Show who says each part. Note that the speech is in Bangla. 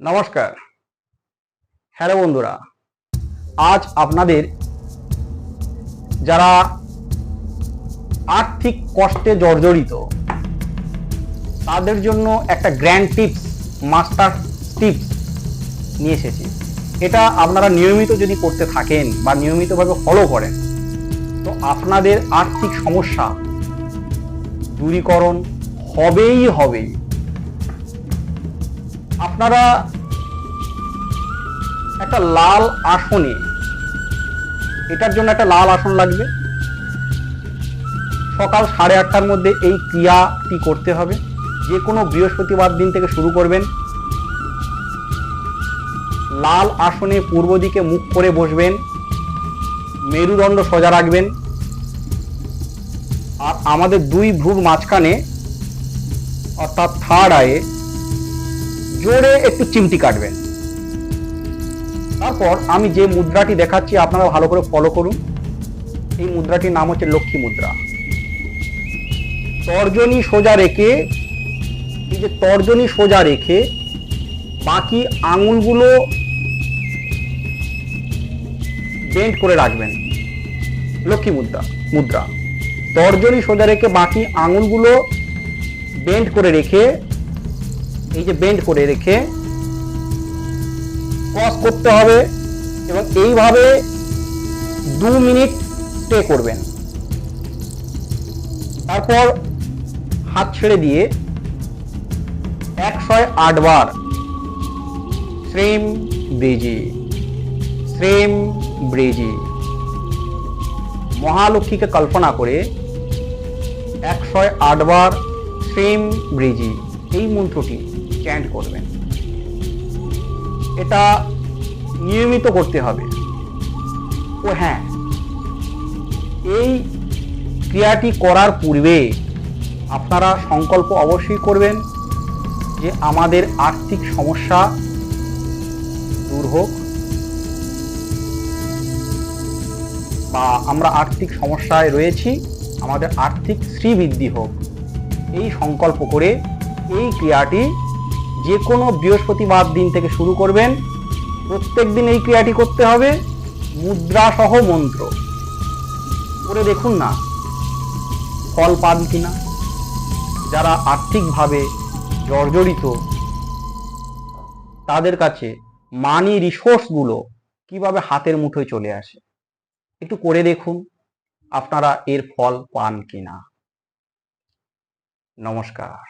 Speaker 1: নমস্কার। হ্যালো বন্ধুরা, আজ আপনাদের যারা আর্থিক কষ্টে জর্জরিত তাদের জন্য একটা গ্র্যান্ড টিপস, মাস্টার টিপস নিয়ে এসেছি। এটা আপনারা নিয়মিত যদি করতে থাকেন বা নিয়মিতভাবে ফলো করেন তো আপনাদের আর্থিক সমস্যা দূরীকরণ হবেই হবে। আপনারা একটা লাল আসনে, এটার জন্য একটা লাল আসন লাগবে। সকাল 8:30টার মধ্যে এই ক্রিয়াটি করতে হবে। যে কোনো বৃহস্পতিবার দিন থেকে শুরু করবেন। লাল আসনে পূর্ব দিকে মুখ করে বসবেন, মেরুদণ্ড সোজা রাখবেন, আর আমাদের দুই ভ্রুর মাঝখানে অর্থাৎ থার্ড আয়ে জোরে একটু চিমটি কাটবেন। তারপর আমি যে মুদ্রাটি দেখাচ্ছি আপনারা ভালো করে ফলো করুন। এই মুদ্রাটির নাম হচ্ছে লক্ষ্মী মুদ্রা। তর্জনী সোজা রেখে, এই যে তর্জনী সোজা রেখে বাকি আঙুলগুলো বেন্ড করে রাখবেন। লক্ষ্মী মুদ্রা তর্জনী সোজা রেখে বাকি আঙুলগুলো বেন্ড করে রেখে, এই যে বেন্ড করে রেখে ক্রস করতে হবে এবং এইভাবে 2 মিনিট স্টে করবেন। তারপর হাত ছেড়ে দিয়ে 108 বার শ্রীম ব্রিজি শ্রীম ব্রিজি মহালক্ষ্মীকে কল্পনা করে 108 বার শ্রীম ব্রিজি এই মন্ত্রটি চ্যান্ট করবেন। এটা নিয়মিত করতে হবে। ও হ্যাঁ, এই ক্রিয়াটি করার পূর্বে আপনারা সংকল্প অবশ্যই করবেন যে আমাদের আর্থিক সমস্যা দূর হোক, বা আমরা আর্থিক সমস্যায় রয়েছি, আমাদের আর্থিক শ্রীবৃদ্ধি হোক। এই সংকল্প করে এই ক্রিয়াটি যে কোনো বৃহস্পতিবার দিন থেকে শুরু করবেন। প্রত্যেক দিন এই ক্রিয়াটি করতে হবে, মুদ্রা সহ মন্ত্র করে দেখুন না ফল পান কিনা। যারা আর্থিকভাবে জর্জরিত তাদের কাছে মানি রিসোর্সগুলো কিভাবে হাতের মুঠোয় চলে আসে, একটু করে দেখুন আপনারা এর ফল পান কিনা। নমস্কার।